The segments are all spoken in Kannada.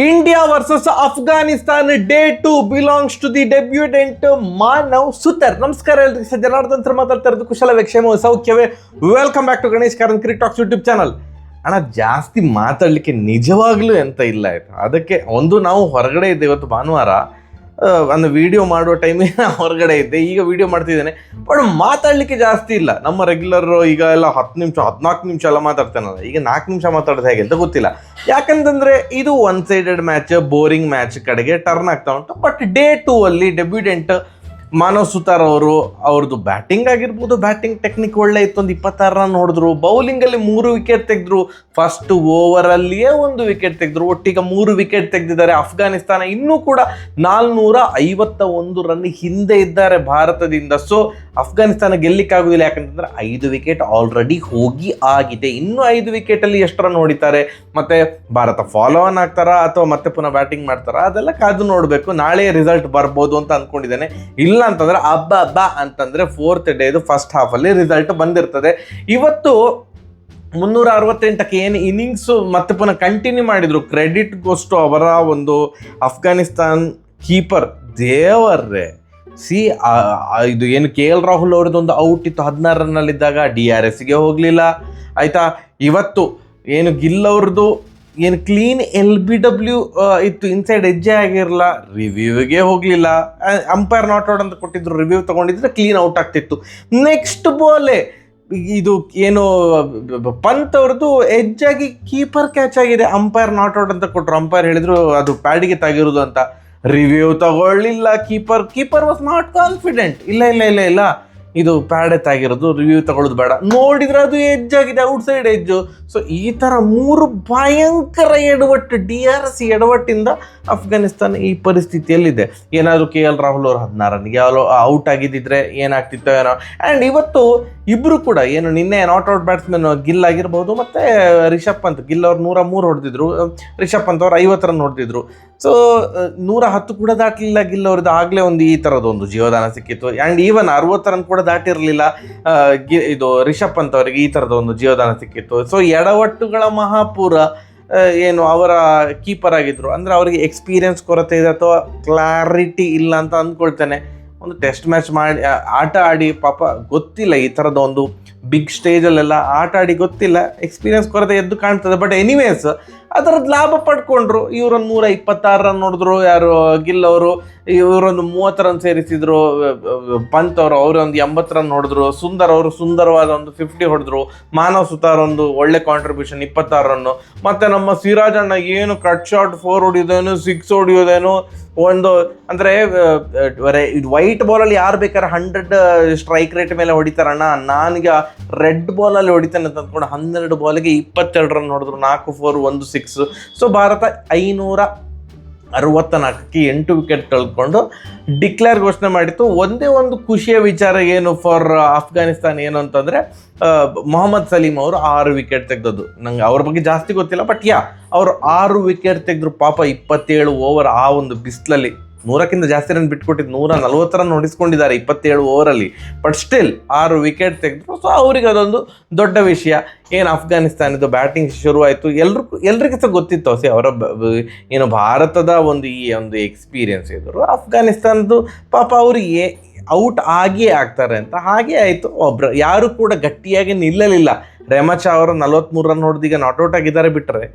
India versus Afghanistan Day 2 belongs to the debutant ಮಾನವ್ ಸುತಾರ್. ನಮಸ್ಕಾರ ಎಲ್ರಿಗೂ, ಜನಾರ್ದನ್ ಸರ್ ಮಾತಾಡ್ತಾ ಇರೋದು. ಕುಶಲವೇ, ಕ್ಷೇಮವೇ, ಸೌಖ್ಯವೇ? Welcome back to Ganesh Karanth cricket talks YouTube channel. ಅಣ್ಣ, ಜಾಸ್ತಿ ಮಾತಾಡಲಿಕ್ಕೆ ನಿಜವಾಗ್ಲೂ ಎಂತ ಇಲ್ಲ ಆಯ್ತು. ಅದಕ್ಕೆ ನಾವು ಹೊರಗಡೆ ಇದ್ದೆ ಇವತ್ತು ಭಾನುವಾರ. ಒಂದು ವಿಡಿಯೋ ಮಾಡುವ ಟೈಮಿಗೆ ಹೊರಗಡೆ ಇದ್ದೆ, ಈಗ ವಿಡಿಯೋ ಮಾಡ್ತಿದ್ದೇನೆ. ಬಟ್ ಮಾತಾಡಲಿಕ್ಕೆ ಜಾಸ್ತಿ ಇಲ್ಲ. ನಮ್ಮ ರೆಗ್ಯುಲರ್ ಈಗ ಎಲ್ಲ 10 ನಿಮಿಷ 14 ನಿಮಿಷ ಎಲ್ಲ ಮಾತಾಡ್ತಾನಲ್ಲ, ಈಗ 4 ನಿಮಿಷ ಮಾತಾಡೋದು ಹೇಗೆ ಅಂತ ಗೊತ್ತಿಲ್ಲ. ಯಾಕಂತಂದರೆ ಇದು one sided match, boring match ಕಡೆಗೆ ಟರ್ನ್ ಆಗ್ತಾ ಉಂಟು. ಬಟ್ ಡೇ 2 ಅಲ್ಲಿ ಡೆಬ್ಯೂಟೆಂಟ್ ಮಾನವ್ ಸುತಾರ್ ಅವ್ರದ್ದು ಬ್ಯಾಟಿಂಗ್ ಆಗಿರ್ಬೋದು, ಬ್ಯಾಟಿಂಗ್ ಟೆಕ್ನಿಕ್ ಒಳ್ಳೆ ಇತ್ತು. ಒಂದು 26 ರನ್ ಹೊಡೆದ್ರು. ಬೌಲಿಂಗಲ್ಲಿ 3 ವಿಕೆಟ್ ತೆಗೆದ್ರು. ಫಸ್ಟ್ ಓವರಲ್ಲಿಯೇ 1 ವಿಕೆಟ್ ತೆಗೆದ್ರು. ಒಟ್ಟಿಗೆ 3 ವಿಕೆಟ್ ತೆಗೆದಿದ್ದಾರೆ. ಅಫ್ಘಾನಿಸ್ತಾನ ಇನ್ನೂ ಕೂಡ 451 ರನ್ ಹಿಂದೆ ಇದ್ದಾರೆ ಭಾರತದಿಂದ. ಸೊ ಅಫ್ಘಾನಿಸ್ತಾನ ಗೆಲ್ಲಿಕ್ಕಾಗೋದಿಲ್ಲ, ಯಾಕಂತಂದ್ರೆ 5 ವಿಕೆಟ್ ಆಲ್ರೆಡಿ ಹೋಗಿ ಆಗಿದೆ. ಇನ್ನೂ 5 ವಿಕೆಟಲ್ಲಿ ಎಷ್ಟು ರನ್ ಹೊಡಿತಾರೆ, ಮತ್ತೆ ಭಾರತ ಫಾಲೋ ಆನ್ ಆಗ್ತಾರಾ ಅಥವಾ ಮತ್ತೆ ಪುನಃ ಬ್ಯಾಟಿಂಗ್ ಮಾಡ್ತಾರಾ, ಅದೆಲ್ಲ ಕಾದು ನೋಡಬೇಕು. ನಾಳೆ ರಿಸಲ್ಟ್ ಬರ್ಬೋದು ಅಂತ ಅಂದ್ಕೊಂಡಿದ್ದೇನೆ. ಇಲ್ಲ ಅಂತಂದ್ರೆ ಹಬ್ಬ ಅಂತಂದ್ರೆ 4th ಡೇದು ಫಸ್ಟ್ ಹಾಫ್ ಅಲ್ಲಿ ರಿಸಲ್ಟ್ ಬಂದಿರ್ತದೆ. ಇವತ್ತು 368ಕ್ಕೆ ಏನು ಇನ್ನಿಂಗ್ಸು ಮತ್ತೆ ಪುನಃ ಕಂಟಿನ್ಯೂ ಮಾಡಿದ್ರು. ಕ್ರೆಡಿಟ್ ಗೋಸ್ಟು ಅವರ ಒಂದು ಅಫ್ಘಾನಿಸ್ತಾನ್ ಕೀಪರ್ ದೇವರ್ರೆ. ಇದು ಏನು KL ರಾಹುಲ್ ಅವ್ರದ್ದೊಂದು ಔಟ್ ಇತ್ತು 16 ರನ್ನಲ್ಲಿದ್ದಾಗ, DRSಗೆ ಹೋಗಲಿಲ್ಲ ಆಯಿತಾ. ಇವತ್ತು ಏನು ಗಿಲ್ ಅವ್ರದ್ದು ಏನು ಕ್ಲೀನ್ LBW ಇತ್ತು, ಇನ್ಸೈಡ್ ಹೆಜ್ಜೆ ಆಗಿರಲ್ಲ, ರಿವ್ಯೂಗೆ ಹೋಗಲಿಲ್ಲ. ಅಂಪೈರ್ ನಾಟ್ ಔಟ್ ಅಂತ ಕೊಟ್ಟಿದ್ರು, ರಿವ್ಯೂ ತೊಗೊಂಡಿದ್ರೆ ಕ್ಲೀನ್ ಔಟ್ ಆಗ್ತಿತ್ತು. ನೆಕ್ಸ್ಟ್ ಬಾಲೇ ಇದು ಏನು ಪಂತ್ ಅವ್ರದ್ದು ಎಜ್ಜಾಗಿ ಕೀಪರ್ ಕ್ಯಾಚ್ ಆಗಿದೆ. ಅಂಪೈರ್ ನಾಟ್ ಔಟ್ ಅಂತ ಕೊಟ್ಟರು. ಅಂಪೈರ್ ಹೇಳಿದ್ರು ಅದು ಪ್ಯಾಡಿಗೆ ತಾಗಿರೋದು ಅಂತ. ರಿವ್ಯೂ ತಗೊಳ್ಳಿಲ್ಲ ಕೀಪರ್ ವಾಸ್ ನಾಟ್ ಕಾನ್ಫಿಡೆಂಟ್. ಇಲ್ಲ ಇದು ಪ್ಯಾಡೆ ತಾಗಿರೋದು, ರಿವ್ಯೂ ತಗೊಳ್ಳೋದು ಬೇಡ. ನೋಡಿದ್ರೆ ಅದು ಎಡ್ಜ್ ಆಗಿದೆ, ಔಟ್ಸೈಡ್ ಎಡ್ಜು. ಸೊ ಈ ಥರ 3 ಭಯಂಕರ ಎಡವಟ್ಟು, DRS ಎಡವಟ್ಟಿಂದ ಅಫ್ಘಾನಿಸ್ತಾನ ಈ ಪರಿಸ್ಥಿತಿಯಲ್ಲಿದೆ. ಏನಾದರೂ KL ರಾಹುಲ್ ಅವರು 16 ರನ್ಗೆ ಔಟ್ ಆಗಿದ್ದಿದ್ರೆ ಏನಾಗ್ತಿತ್ತೋ ಏನೋ. ಆ್ಯಂಡ್ ಇವತ್ತು ಇಬ್ಬರು ಕೂಡ ಏನು ನಿನ್ನೆ ನಾಟ್ ಔಟ್ ಬ್ಯಾಟ್ಸ್ಮನ್ ಗಿಲ್ ಆಗಿರ್ಬೋದು ಮತ್ತು ರಿಷಬ್ ಪಂತ್. ಗಿಲ್ ಅವ್ರು 103 ಹೊಡೆದಿದ್ರು, ರಿಷಬ್ ಪಂತ್ ಅವ್ರು 50 ರನ್ ಹೊಡೆದಿದ್ರು. ಸೊ 110 ಕೂಡ ದಾಟಲಿಲ್ಲ ಗಿಲ್ ಅವ್ರದ್ದು. ಆಗಲೇ ಒಂದು ಈ ಥರದೊಂದು ಜೀವದಾನ ಸಿಕ್ಕಿತ್ತು. ಆ್ಯಂಡ್ ಈವನ್ 60 ರನ್ ಕೂಡ ದಾಟಿರಲಿಲ್ಲ ಇದು ರಿಷಬ್ ಪಂತ್ ಅವರಿಗೆ. ಈ ಥರದ ಒಂದು ಜೀವದಾನ ಸಿಕ್ಕಿತ್ತು. ಸೊ ಎಡವಟ್ಟುಗಳ ಮಹಾಪೂರ ಏನು ಅವರ ಕೀಪರ್ ಆಗಿದ್ರು. ಅಂದರೆ ಅವರಿಗೆ ಎಕ್ಸ್ಪೀರಿಯನ್ಸ್ ಕೊರತೆ ಇದೆ ಅಥವಾ ಕ್ಲಾರಿಟಿ ಇಲ್ಲ ಅಂತ ಅಂದ್ಕೊಳ್ತೇನೆ. ಒಂದು ಟೆಸ್ಟ್ ಮ್ಯಾಚ್ ಮಾಡಿ ಆಟ ಆಡಿ ಪಾಪ ಗೊತ್ತಿಲ್ಲ, ಈ ಥರದ ಒಂದು ಬಿಗ್ ಸ್ಟೇಜಲ್ಲೆಲ್ಲ ಆಟ ಆಡಿ ಗೊತ್ತಿಲ್ಲ, ಎಕ್ಸ್ಪೀರಿಯನ್ಸ್ ಕೊರತೆ ಎದ್ದು ಕಾಣ್ತದೆ. ಬಟ್ ಎನಿವೇಸ್ ಅದರದ್ದು ಲಾಭ ಪಡ್ಕೊಂಡ್ರು. ಇವರೊಂದು 126 ರನ್ ನೋಡಿದ್ರು ಯಾರು ಗಿಲ್ ಅವರು. ಇವರೊಂದು 30 ರನ್ ಸೇರಿಸಿದ್ರು. ಪಂತ್ ಅವರೊಂದು 80 ರನ್ ಹೊಡೆದ್ರು. ಸುಂದರ್ ಅವರು ಸುಂದರವಾದ ಒಂದು 50 ಹೊಡೆದ್ರು. ಮಾನವ್ ಸುತಾರ್ ಒಂದು ಒಳ್ಳೆ ಕಾಂಟ್ರಿಬ್ಯೂಷನ್ 26 ರನ್ನು. ಮತ್ತು ನಮ್ಮ ಸಿರಾಜ್ ಅಣ್ಣ ಏನು ಕಟ್ ಶಾಟ್ 4 ಹೊಡಿಯೋದೇನು 6 ಹೊಡಿಯೋದೇನು ಒಂದು ಅಂದರೆ ವೈಟ್ ಬಾಲಲ್ಲಿ ಯಾರು ಬೇಕಾದ್ರೆ 100 ಸ್ಟ್ರೈಕ್ ರೇಟ್ ಮೇಲೆ ಹೊಡಿತಾರಣ್ಣ. ನಾನೀಗ ರೆಡ್ ಬಾಲಲ್ಲಿ ಹೊಡಿತಾನೆ ಅಂತ ಅಂದ್ಕೊಂಡು 12 ಬಾಲಿಗೆ 22 ರನ್ ಹೊಡೆದ್ರು. 4 4 1 6. ಸೊ ಭಾರತ 564ಕ್ಕೆ 8 ವಿಕೆಟ್ ಕಳ್ಕೊಂಡು ಡಿಕ್ಲೇರ್ ಘೋಷಣೆ ಮಾಡಿತ್ತು. ಒಂದೇ ಒಂದು ಖುಷಿಯ ವಿಚಾರ ಏನು ಫಾರ್ ಅಫ್ಘಾನಿಸ್ತಾನ್ ಏನು ಅಂತಂದರೆ, ಮೊಹಮ್ಮದ್ ಸಲೀಮ್ ಅವರು 6 ವಿಕೆಟ್ ತೆಗೆದದ್ದು. ನಂಗೆ ಅವ್ರ ಬಗ್ಗೆ ಜಾಸ್ತಿ ಗೊತ್ತಿಲ್ಲ, ಬಟ್ ಅವರು 6 ವಿಕೆಟ್ ತೆಗೆದ್ರು. ಪಾಪ 27 ಓವರ್ ಆ ಒಂದು ಬಿಸಿಲಲ್ಲಿ 100ಕ್ಕಿಂತ ಜಾಸ್ತಿ ರನ್ ಬಿಟ್ಕೊಟ್ಟಿದ್ದು, 140 ರನ್ ಹೊಡಿಸ್ಕೊಂಡಿದ್ದಾರೆ 27 ಓವರಲ್ಲಿ. ಬಟ್ ಸ್ಟಿಲ್ 6 ವಿಕೆಟ್ ತೆಗೆದ್ರು. ಸೊ ಅವ್ರಿಗೆ ಅದೊಂದು ದೊಡ್ಡ ವಿಷಯ. ಏನು ಅಫ್ಘಾನಿಸ್ತಾನದ್ದು ಬ್ಯಾಟಿಂಗ್ ಶುರುವಾಯಿತು. ಎಲ್ರಿಗೂ ಸಹ ಗೊತ್ತಿತ್ತು ಅವರ ಏನು ಭಾರತದ ಒಂದು ಈ ಒಂದು ಎಕ್ಸ್ಪೀರಿಯನ್ಸ್ ಇದ್ರು. ಅಫ್ಘಾನಿಸ್ತಾನದ್ದು ಪಾಪ ಅವರಿಗೆ ಔಟ್ ಆಗಿಯೇ ಆಗ್ತಾರೆ ಅಂತ. ಹಾಗೇ ಆಯಿತು. ಯಾರು ಕೂಡ ಗಟ್ಟಿಯಾಗಿ ನಿಲ್ಲಲಿಲ್ಲ. ರೆಮಚಾ ಅವರು 43 ರನ್ ಹೊಡೆದೀಗ ನಾಟ್ಔಟ್ ಆಗಿದ್ದಾರೆ. ಬಿಟ್ಟರೆ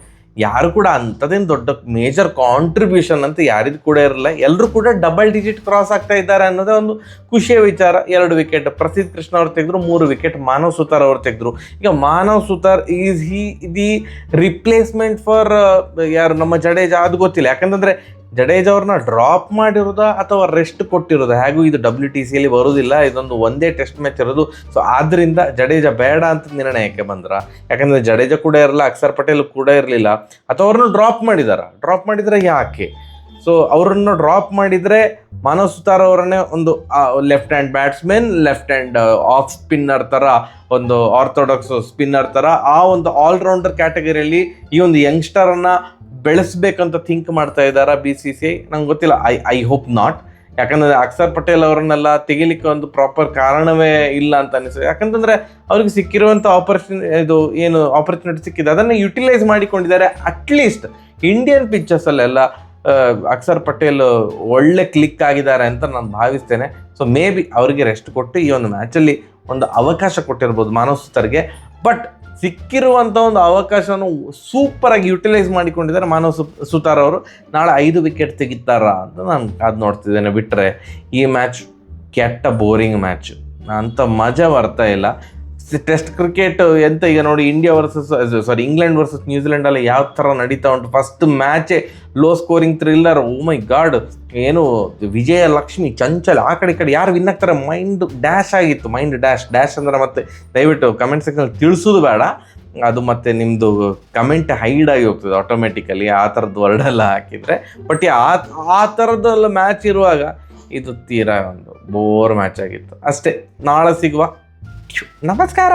ಯಾರು ಕೂಡ ಅಂಥದ್ದೇನು ದೊಡ್ಡ ಮೇಜರ್ ಕಾಂಟ್ರಿಬ್ಯೂಷನ್ ಅಂತ ಯಾರಿಗೂ ಕೂಡ ಇರಲಿಲ್ಲ. ಎಲ್ಲರೂ ಕೂಡ ಡಬಲ್ ಡಿಜಿಟ್ ಕ್ರಾಸ್ ಆಗ್ತಾ ಇದ್ದಾರೆ ಅನ್ನೋದೇ ಒಂದು ಖುಷಿಯ ವಿಚಾರ. 2 ವಿಕೆಟ್ ಪ್ರಸಿದ್ಧ ಕೃಷ್ಣ ಅವ್ರು ತೆಗೆದ್ರು. 3 ವಿಕೆಟ್ ಮಾನವ್ ಸುತಾರ್ ಅವರು ತೆಗೆದ್ರು. ಈಗ Manav Suthar is the replacement for ಯಾರು ನಮ್ಮ ಜಡೇಜಾ ಅದು ಗೊತ್ತಿಲ್ಲ. ಯಾಕಂತಂದರೆ ಜಡೇಜಾ ಅವ್ರನ್ನ ಡ್ರಾಪ್ ಮಾಡಿರೋದಾ ಅಥವಾ ರೆಸ್ಟ್ ಕೊಟ್ಟಿರೋದಾ, ಹೇಗೂ ಇದು WTCಯಲ್ಲಿ ಬರೋದಿಲ್ಲ. ಇದೊಂದು ಒಂದೇ ಟೆಸ್ಟ್ ಮ್ಯಾಚ್ ಇರೋದು. ಸೊ ಆದ್ದರಿಂದ ಜಡೇಜಾ ಬೇಡ ಅಂತ ನಿರ್ಣಯಕ್ಕೆ ಬಂದ್ರ. ಯಾಕಂದರೆ ಜಡೇಜಾ ಕೂಡ ಇರಲ್ಲ, ಅಕ್ಷರ್ ಪಟೇಲ್ ಕೂಡ ಇರಲಿಲ್ಲ. ಅಥವಾ ಅವ್ರನ್ನ ಡ್ರಾಪ್ ಮಾಡಿದರೆ ಯಾಕೆ? ಸೊ ಅವರನ್ನು ಡ್ರಾಪ್ ಮಾಡಿದರೆ ಮಾನವ್ ಸುತಾರ್ ಅವರನ್ನೇ ಒಂದು left hand batsman, left hand off spinner ಥರ, ಒಂದು ಆರ್ಥೋಡಾಕ್ಸ್ ಸ್ಪಿನ್ನರ್ ಥರ ಆ ಒಂದು ಆಲ್ರೌಂಡರ್ ಕ್ಯಾಟಗರಿಯಲ್ಲಿ ಈ ಒಂದು ಯಂಗ್ಸ್ಟರನ್ನು ಬೆಳೆಸ್ಬೇಕಂತ ಥಿಂಕ್ ಮಾಡ್ತಾ ಇದ್ದಾರೆ BCCI. ನಂಗೆ ಗೊತ್ತಿಲ್ಲ, ಐ ಹೋಪ್ ನಾಟ್. ಯಾಕಂದರೆ ಅಕ್ಷರ್ ಪಟೇಲ್ ಅವರನ್ನೆಲ್ಲ ತೆಗಿಲಿಕ್ಕೆ ಒಂದು ಪ್ರಾಪರ್ ಕಾರಣವೇ ಇಲ್ಲ ಅಂತ ಅನಿಸ್ತದೆ. ಯಾಕಂತಂದರೆ ಅವ್ರಿಗೆ ಸಿಕ್ಕಿರುವಂಥ ಆಪರ್ಚುನಿಟಿ ಸಿಕ್ಕಿದೆ, ಅದನ್ನು ಯುಟಿಲೈಸ್ ಮಾಡಿಕೊಂಡಿದ್ದಾರೆ. ಅಟ್ಲೀಸ್ಟ್ ಇಂಡಿಯನ್ ಪಿಚ್ಚಸಲ್ಲೆಲ್ಲ ಅಕ್ಷರ್ ಪಟೇಲ್ ಒಳ್ಳೆ ಕ್ಲಿಕ್ ಆಗಿದ್ದಾರೆ ಅಂತ ನಾನು ಭಾವಿಸ್ತೇನೆ. ಸೊ ಮೇ ಬಿ ಅವರಿಗೆ ರೆಸ್ಟ್ ಕೊಟ್ಟು ಈ ಒಂದು ಮ್ಯಾಚಲ್ಲಿ ಒಂದು ಅವಕಾಶ ಕೊಟ್ಟಿರ್ಬೋದು ಮಾನವ್ ಸುತಾರ್ಗೆ. ಬಟ್ ಸಿಕ್ಕಿರುವಂಥ ಒಂದು ಅವಕಾಶವನ್ನು ಸೂಪರಾಗಿ ಯುಟಿಲೈಸ್ ಮಾಡಿಕೊಂಡಿದ್ದಾರೆ ಮಾನವ್ ಸುತಾರ್ ಅವರು. ನಾಳೆ 5 ವಿಕೆಟ್ ತೆಗಿತಾರ ಅಂತ ನಾನು ಕಾದು ನೋಡ್ತಿದ್ದೇನೆ. ಬಿಟ್ಟರೆ ಈ ಮ್ಯಾಚ್ ಕೆಟ್ಟ ಬೋರಿಂಗ್ ಮ್ಯಾಚ್, ಅಂಥ ಮಜಾ ಬರ್ತಾ ಇಲ್ಲ. ಟೆಸ್ಟ್ ಕ್ರಿಕೆಟ್ ಎಂತ ಈಗ ನೋಡಿ, ಇಂಗ್ಲೆಂಡ್ ವರ್ಸಸ್ ನ್ಯೂಜಿಲೆಂಡಲ್ಲಿ ಯಾವ ಥರ ನಡೀತಾ ಉಂಟು. ಫಸ್ಟ್ ಮ್ಯಾಚೇ low scoring thriller. Oh my God, ಏನು ವಿಜಯ ಲಕ್ಷ್ಮಿ, ಚಂಚಲ್, ಆ ಕಡೆ ಈ ಕಡೆ ಯಾರು ವಿನ್ ಆಗ್ತಾರೆ ಮೈಂಡ್ ಡ್ಯಾಶ್ ಆಗಿತ್ತು. ಮೈಂಡ್ ಡ್ಯಾಶ್ ಅಂದರೆ ಮತ್ತೆ ದಯವಿಟ್ಟು ಕಮೆಂಟ್ ಸೆಕ್ಷನಲ್ಲಿ ತಿಳಿಸೋದು ಬೇಡ, ಅದು ಮತ್ತೆ ನಿಮ್ಮದು ಕಮೆಂಟ್ ಹೈಡ್ ಆಗಿ ಹೋಗ್ತದೆ ಆಟೋಮೆಟಿಕಲಿ ಆ ಥರದ್ದು ವರ್ಡೆಲ್ಲ ಹಾಕಿದರೆ. ಬಟ್ ಆ ಥರದ್ದೆಲ್ಲ ಮ್ಯಾಚ್ ಇರುವಾಗ ಇದು ತೀರಾ ಒಂದು ಬೋರ್ ಮ್ಯಾಚ್ ಆಗಿತ್ತು ಅಷ್ಟೇ. ನಾಳೆ ಸಿಗುವ, ನಮಸ್ಕಾರ.